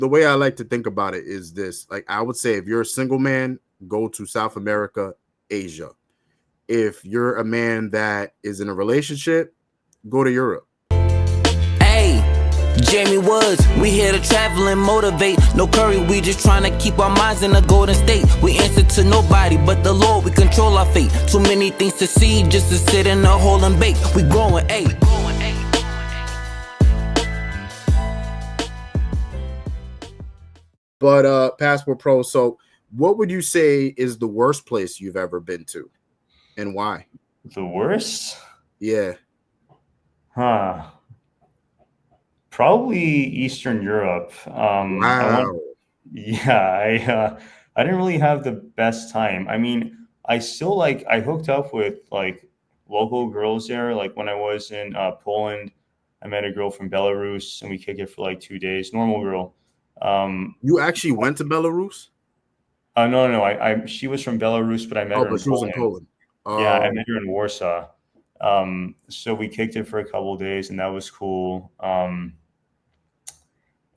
the way I like to think about it is this. Like, I would say if you're a single man, go to South America, Asia. If you're a man that is in a relationship, go to Europe. Hey, Jamie Woods, we here to travel and motivate. No curry, we just trying to keep our minds in a golden state. We answer to nobody but the Lord, we control our fate. Too many things to see just to sit in a hole and bake. We growing, ayy. But Passport Pro, so what would you say is the worst place you've ever been to, and why? The worst? Yeah. Probably Eastern Europe. Wow. I didn't really have the best time. I mean, I hooked up with like local girls there. Like when I was in Poland, I met a girl from Belarus and we kicked it for like 2 days. Normal girl. You actually went to Belarus? No. She was from Belarus, but I met her in but she was in Poland. Poland. Yeah, I met her in Warsaw. So we kicked it for a couple of days, and that was cool.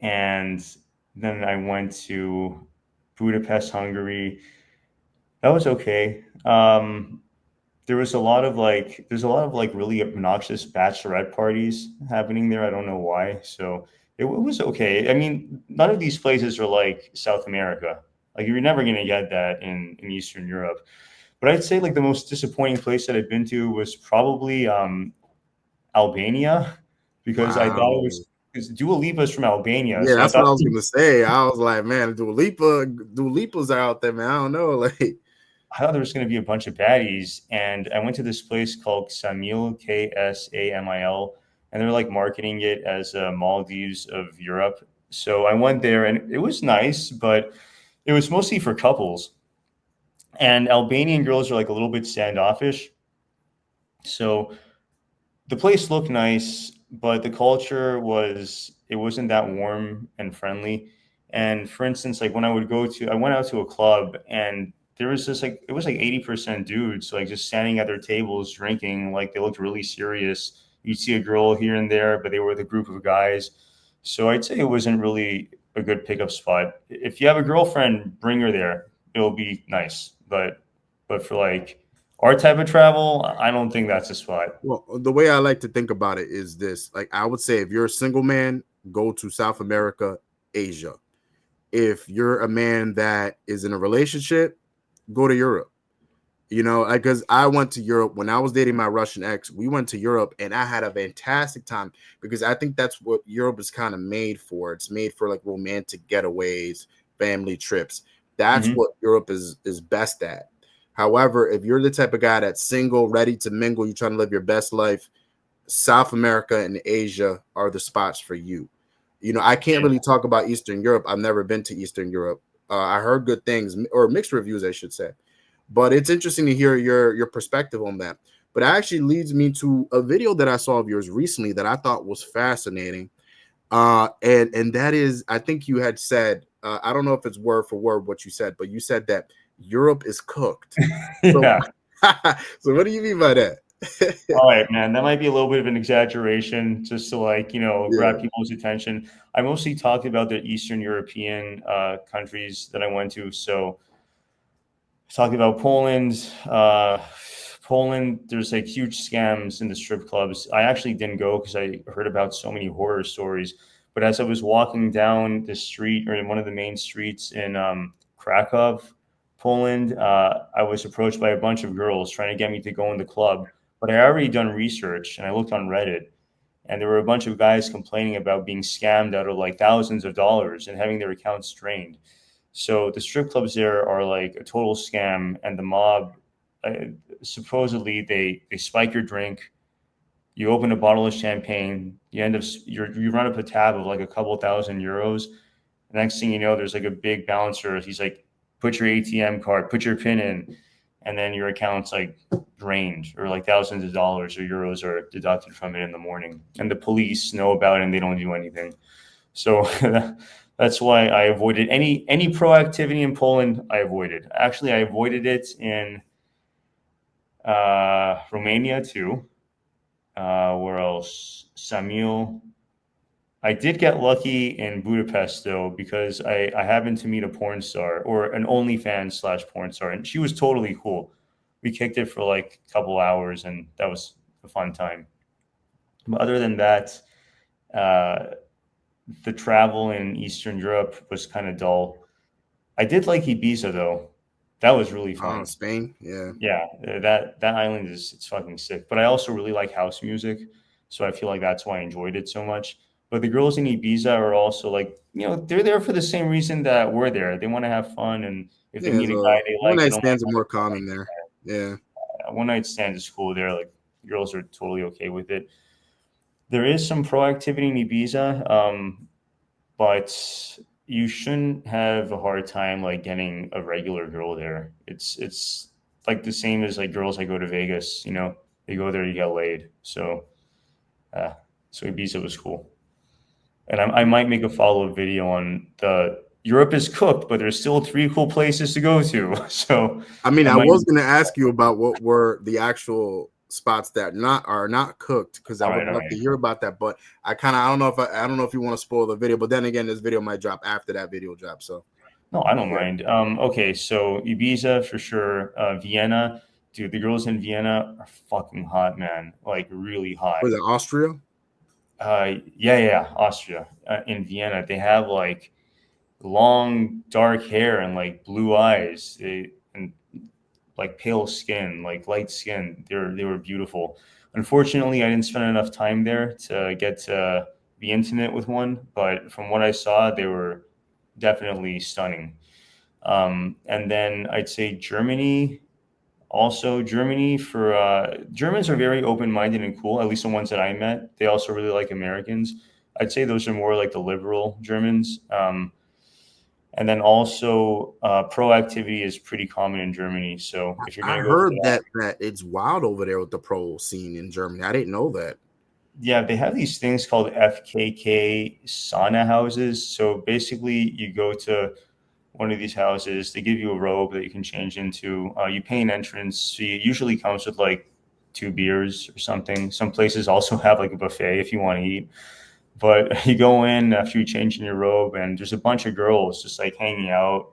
And then I went to Budapest, Hungary. That was okay. There's a lot of like really obnoxious bachelorette parties happening there. I don't know why. So it was okay. I mean, none of these places are like South America. Like you're never going to get that in Eastern Europe. But I'd say like the most disappointing place that I've been to was probably Albania, because I thought it was because Dua Lipa's from Albania. Yeah, So that's what I was gonna say. I was like, man, Dua Lipa's out there, man. I don't know, like. I thought there was going to be a bunch of baddies, and I went to this place called 𝐾𝐨𝐬, 𝐾𝐸, and they're like marketing it as Maldives of Europe. So I went there, and it was nice, but it was mostly for couples. And Albanian girls are like a little bit standoffish. So the place looked nice, but the culture wasn't that warm and friendly. And for instance, like when I went out to a club and there was this like, it was like 80% dudes, like just standing at their tables drinking, like they looked really serious. You'd see a girl here and there, but they were with a group of guys. So I'd say it wasn't really a good pickup spot. If you have a girlfriend, bring her there. It'll be nice. But for like our type of travel, I don't think that's a spot. Well, the way I like to think about it is this. Like, I would say if you're a single man, go to South America, Asia. If you're a man that is in a relationship, go to Europe. You know, because I went to Europe when I was dating my Russian ex. We went to Europe and I had a fantastic time because I think that's what Europe is kind of made for. It's made for like romantic getaways, family trips. That's what Europe is best at. However, if you're the type of guy that's single, ready to mingle, you're trying to live your best life, South America and Asia are the spots for you. You know, I can't really talk about Eastern Europe. I've never been to Eastern Europe. I heard good things, or mixed reviews, I should say. But it's interesting to hear your perspective on that. But it actually leads me to a video that I saw of yours recently that I thought was fascinating. And that is, I think you had said, I don't know if it's word for word what you said, but you said that Europe is cooked. Yeah. So what do you mean by that? All right, man. That might be a little bit of an exaggeration just to like, grab people's attention. I mostly talked about the Eastern European countries that I went to. So talking about Poland, there's like huge scams in the strip clubs. I actually didn't go because I heard about so many horror stories. But as I was walking down the street or in one of the main streets in Krakow, Poland, I was approached by a bunch of girls trying to get me to go in the club. But I already done research and I looked on Reddit, and there were a bunch of guys complaining about being scammed out of like thousands of dollars and having their accounts drained. So the strip clubs there are like a total scam, and the mob, supposedly they spike your drink. You open a bottle of champagne, you run up a tab of like a couple €1,000. The next thing you know, there's like a big bouncer. He's like, put your ATM card, put your PIN in, and then your account's like drained, or like thousands of dollars or euros are deducted from it in the morning. And the police know about it and they don't do anything. So that's why I avoided any proactivity in Poland. I avoided. Actually, I avoided it in Romania too. Where else? Samuel. I did get lucky in Budapest though, because I happened to meet a porn star, or an OnlyFans / porn star, and she was totally cool. We kicked it for like a couple hours, and that was a fun time. But other than that, uh, the travel in Eastern Europe was kind of dull. I did like Ibiza though. That was really fun. Spain, yeah. Yeah, that island it's fucking sick. But I also really like house music, so I feel like that's why I enjoyed it so much. But the girls in Ibiza are also like, they're there for the same reason that we're there. They want to have fun, and if they Yeah, meet a so guy they one like, they night don't mind stands are having more fun. common there. Yeah. One night stand is cool there. Like girls are totally okay with it. There is some proactivity in Ibiza, but you shouldn't have a hard time like getting a regular girl there. It's like the same as like girls that go to Vegas. They go there to get laid. Uh, so Ibiza was cool, and I might make a follow up video on the Europe is cooked, but there's still 3 cool places to go to. So I mean, I I might. was going to ask you about what were the actual spots that are not cooked, because I All would right, all love to right. hear about that. But I don't know if I don't know if you want to spoil the video. But then again, this video might drop after that video drops. So No, I don't yeah. mind. Okay, so Ibiza for sure. Vienna, dude, the girls in Vienna are fucking hot, man. Like really hot. Was it Austria? Yeah, Austria. In Vienna, they have like long dark hair and like blue eyes. And like pale skin, like light skin. They were beautiful. Unfortunately, I didn't spend enough time there to get to be intimate with one, but from what I saw, they were definitely stunning. And then I'd say Germany. Also, Germany for Germans are very open minded and cool. At least the ones that I met, they also really like Americans. I'd say those are more like the liberal Germans. And then also, proactivity is pretty common in Germany. So if you're I gonna go for heard that, that it's wild over there with the pro scene in Germany. I didn't know that. yeah, they have these things called FKK sauna houses. So basically, you go to one of these houses, they give you a robe that you can change into. You pay an entrance fee. It usually comes with like 2 beers or something. Some places also have like a buffet if you want to eat. But you go in after you change in your robe, and there's a bunch of girls just like hanging out,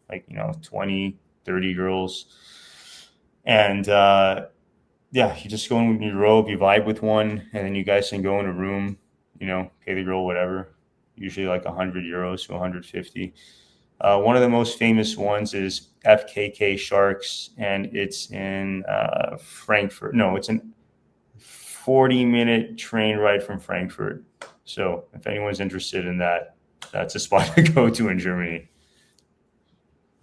like, 20, 30 girls. And yeah, you just go in with your robe, you vibe with one, and then you guys can go in a room, pay the girl whatever, usually like 100 euros to 150. One of the most famous ones is FKK Sharks, and it's in Frankfurt. No, it's a 40-minute train ride from Frankfurt. So if anyone's interested in that, that's a spot to go to in Germany.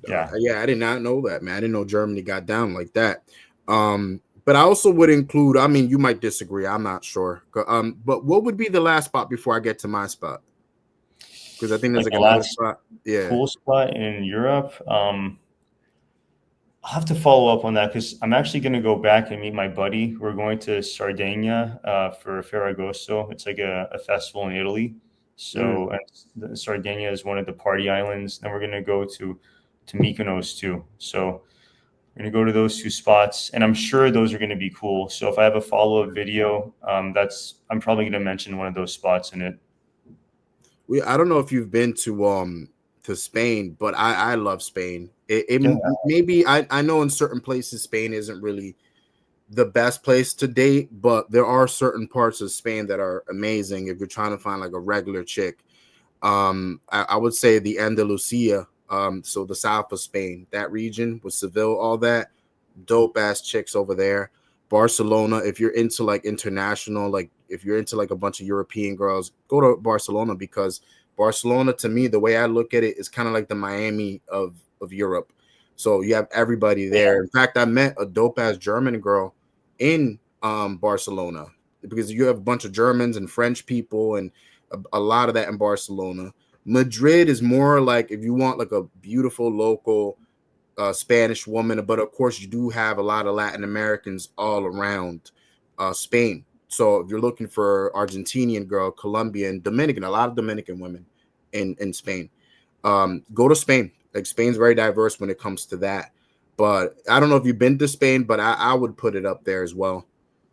Yeah. Yeah, I did not know that, man. I didn't know Germany got down like that. But I also would include, I mean, you might disagree, I'm not sure. But what would be the last spot before I get to my spot? Because I think there's Like like the another last spot. Yeah. cool spot in Europe. I'll have to follow up on that because I'm actually going to go back and meet my buddy. We're going to Sardinia for Ferragosto. It's like a festival in Italy. So and Sardinia is one of the party islands. Then we're going to go to Mykonos too. So we're going to go to those 2 spots, and I'm sure those are going to be cool. So if I have a follow-up video, I'm probably going to mention one of those spots in it. I don't know if you've been to Spain, but I love Spain. Yeah. Maybe I know in certain places Spain isn't really the best place to date, but there are certain parts of Spain that are amazing if you're trying to find like a regular chick. I would say the Andalusia, so the south of Spain, that region with Seville, all that dope ass chicks over there. Barcelona, if you're into like international, like if you're into like a bunch of European girls, go to Barcelona, because Barcelona, to me, the way I look at it, is kind of like the Miami of Europe. So you have everybody there. In fact, I met a dope ass German girl in Barcelona, because you have a bunch of Germans and French people and a lot of that in Barcelona. Madrid is more like if you want like a beautiful local Spanish woman, but of course you do have a lot of Latin Americans all around Spain. So if you're looking for Argentinian girl, Colombian, Dominican, a lot of Dominican women in Spain, go to Spain. Like Spain's very diverse when it comes to that. But I don't know if you've been to Spain, but I would put it up there as well.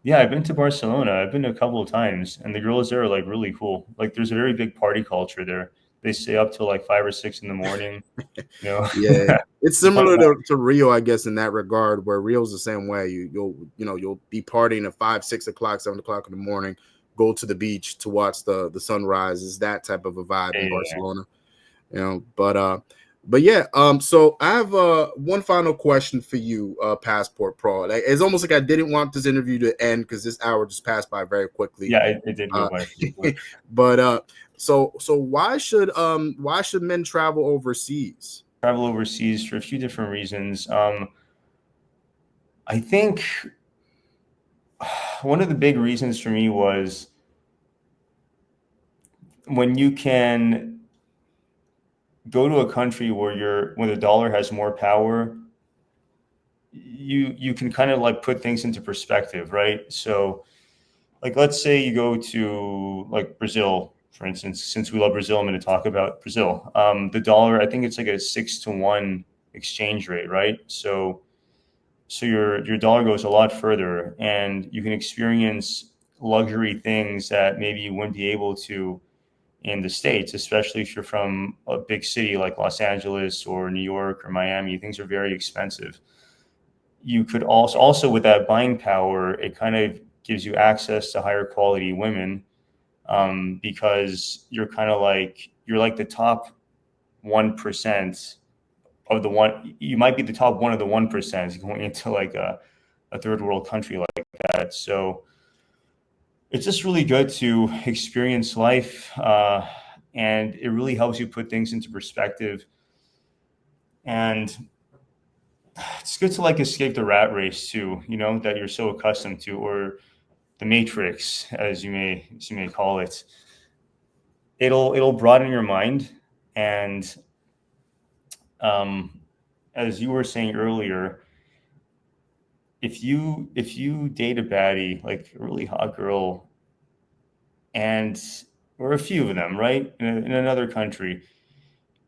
Yeah, I've been to Barcelona. I've been a couple of times, and the girls there are like really cool. Like, there's a very big party culture there. They stay up till like 5 or 6 in the morning. You know, Yeah, it's similar whatnot. to Rio, I guess, in that regard, where Rio's the same way. You'll be partying at 5, 6 o'clock, 7 o'clock in the morning, go to the beach to watch the sunrise. Is that type of a vibe in Yeah. Barcelona, but yeah. So I have one final question for you, Passport Pro. Like, it's almost like I didn't want this interview to end because this hour just passed by very quickly. Yeah, it did go Uh, by pretty quick. but so why should men travel overseas? Travel overseas for a few different reasons. I think one of the big reasons for me was when you can go to a country where the dollar has more power, you can kind of like put things into perspective, right? So, like, let's say you go to like Brazil, for instance. Since we love Brazil, I'm going to talk about Brazil. The dollar, I think it's like a 6-to-1 exchange rate, right? So your dollar goes a lot further, and you can experience luxury things that maybe you wouldn't be able to in the States, especially if you're from a big city like Los Angeles or New York or Miami. Things are very expensive. You could also with that buying power, it kind of gives you access to higher quality women, because you're like the top 1% of the one. You might be the top one of the 1% going into like a third world country like that. So it's just really good to experience life, and it really helps you put things into perspective. And it's good to like escape the rat race too, that you're so accustomed to, or the matrix, as you may call it. It'll broaden your mind, and um, as you were saying earlier, if you date a baddie, like a really hot girl, and or a few of them, right, in another country,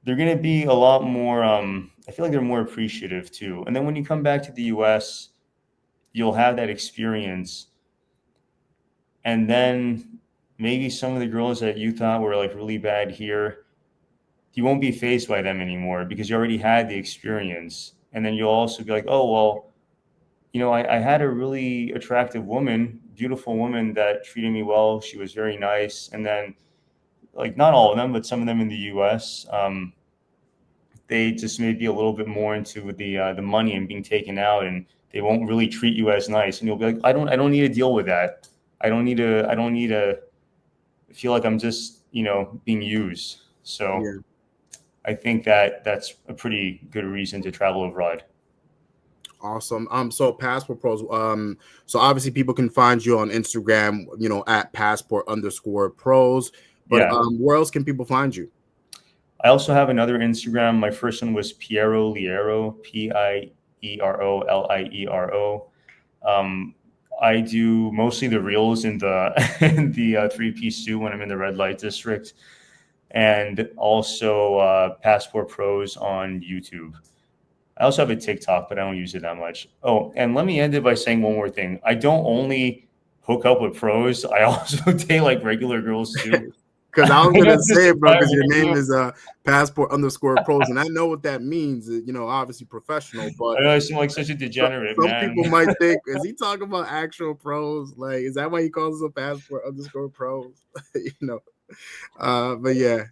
they're going to be a lot more. I feel like they're more appreciative too. And then when you come back to the U.S., you'll have that experience, and then maybe some of the girls that you thought were like really bad here, you won't be faced by them anymore because you already had the experience. And then you'll also be like, oh well, I had a really attractive woman, beautiful woman that treated me well. She was very nice. And then, like, not all of them, but some of them in the U.S., they just may be a little bit more into the money and being taken out, and they won't really treat you as nice. And you'll be like, I don't need to deal with that. I don't need to feel like I'm just being used. So Yeah. I think that that's a pretty good reason to travel abroad. Awesome. So Passport Pros. So obviously people can find you on Instagram, at passport_pros. But Yeah. where else can people find you? I also have another Instagram. My first one was Piero Liero, Pieroliero. I do mostly the reels in the in the three-piece suit when I'm in the red light district, and also Passport Pros on YouTube. I also have a TikTok, but I don't use it that much. Oh, and let me end it by saying one more thing. I don't only hook up with pros. I also date like regular girls too. Because I I was know gonna this say is it, bro, because private your name too. is passport_pros, and I know what that means. Obviously professional, but I know I seem like such a degenerate, some man. people might think, is he talking about actual pros? Like, is that why he calls us a passport_pros? But yeah.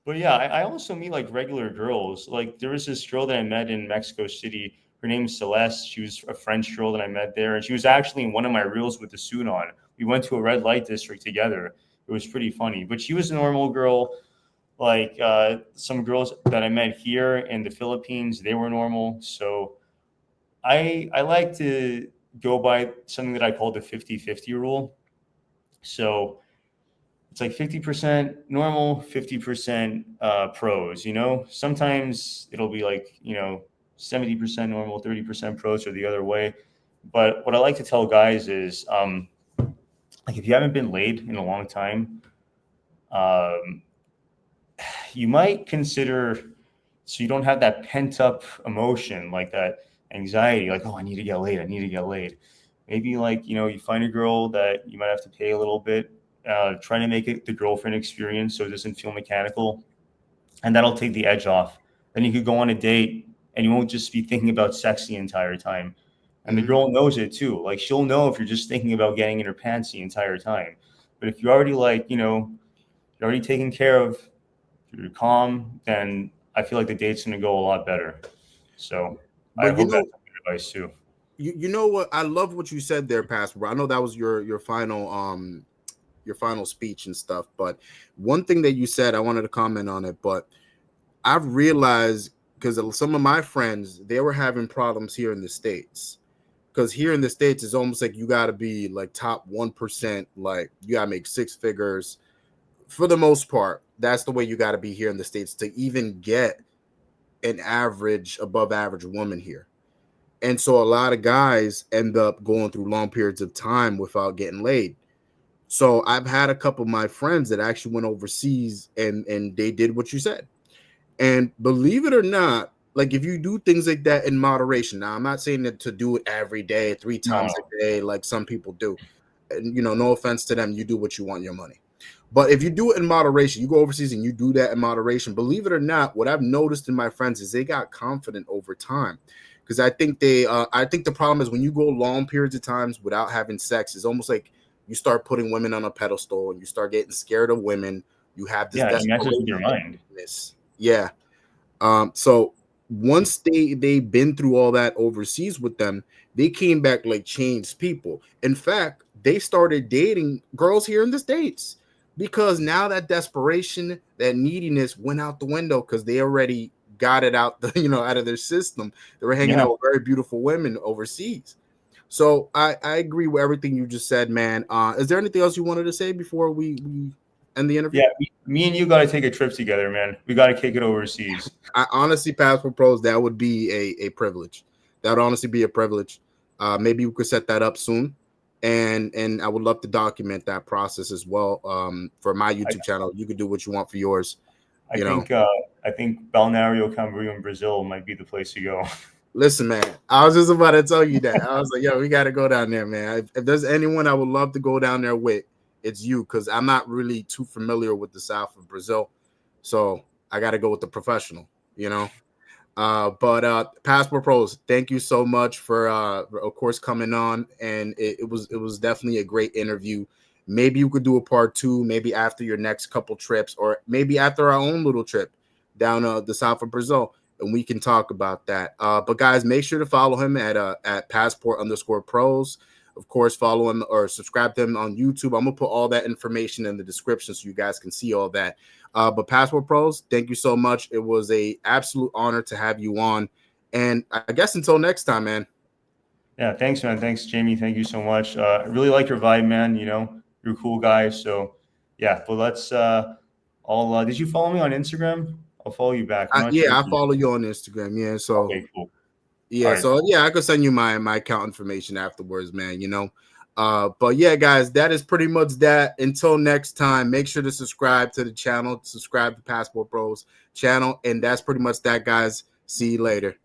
But yeah, I also meet like regular girls. Like there was this girl that I met in Mexico City. Her name's Celeste. She was a French girl that I met there, and she was actually in one of my reels with the suit on. We went to a red light district together. It was pretty funny. But she was a normal girl. Like some girls that I met here in the Philippines, they were normal. So I like to go by something that I call the 50-50 rule. So it's like 50% normal, 50% pros. Sometimes it'll be like 70% normal, 30% pros, or the other way. But what I like to tell guys is, like, if you haven't been laid in a long time, um, you might consider, so you don't have that pent up emotion, like that anxiety, like, oh, I need to get laid, I need to get laid. maybe like, you find a girl that you might have to pay a little bit, try to make it the girlfriend experience so it doesn't feel mechanical, and that'll take the edge off. Then you could go on a date and you won't just be thinking about sex the entire time. And the girl knows it too. Like, she'll know if you're just thinking about getting in her pants the entire time. But if you're already like, you're already taken care of, you're calm, then I feel like the date's going to go a lot better. So I But hope that's good advice too. you know what? I love what you said there, Pastor. I know that was your final speech and stuff. But one thing that you said, I wanted to comment on it. But I've realized, because some of my friends, they were having problems here in the States. Because here in the States, it's almost like you got to be like top 1%. Like, you got to make six figures. For the most part, that's the way you got to be here in the States to even get an average, above average woman here. And so a lot of guys end up going through long periods of time without getting laid. So I've had a couple of my friends that actually went overseas and they did what you said. And believe it or not, like, if you do things like that in moderation, now I'm not saying that to do it every day, 3 times a day, like some people do. And, no offense to them, you do what you want your money. But if you do it in moderation, you go overseas and you do that in moderation, believe it or not, what I've noticed in my friends is they got confident over time. Because I think I think the problem is when you go long periods of times without having sex, it's almost like you start putting women on a pedestal and you start getting scared of women. You have this It messes with your mind. Yeah. So once they've been through all that overseas with them, they came back like changed people. In fact, they started dating girls here in the States because now that desperation, that neediness went out the window because they already got it out out of their system. They were hanging out with very beautiful women overseas. So I agree with everything you just said, man. Is there anything else you wanted to say before we end the interview? Yeah, me and you got to take a trip together, man. We got to kick it overseas. I honestly, Passport Pros, that would be a privilege. That would honestly be a privilege. Maybe we could set that up soon. And I would love to document that process as well. For my YouTube channel, you could do what you want for yours. I think Balneário Camboriú in Brazil might be the place to go. Listen, man, I was just about to tell you that. I was like, yo, we got to go down there, man. If there's anyone I would love to go down there with, it's you, because I'm not really too familiar with the south of Brazil. So I got to go with the professional, But Passport Pros, thank you so much for of course, coming on. And it was definitely a great interview. Maybe you could do a part 2, maybe after your next couple trips, or maybe after our own little trip down the south of Brazil, and we can talk about that. But guys, make sure to follow him at Passport_Pros. Of course, follow him or subscribe to him on YouTube. I'm gonna put all that information in the description so you guys can see all that. But Passport Pros, thank you so much. It was a absolute honor to have you on. And I guess until next time, man. Yeah, thanks, man. Thanks, Jamie. Thank you so much. I really like your vibe, man. You're a cool guy. So yeah, but let's did you follow me on Instagram? I'll follow you back. I follow you on Instagram. Yeah. So okay, cool. Yeah, right. So yeah, I could send you my account information afterwards, man. But yeah, guys, that is pretty much that. Until next time, make sure to subscribe to the channel, subscribe to Passport Pros channel, and that's pretty much that, guys. See you later.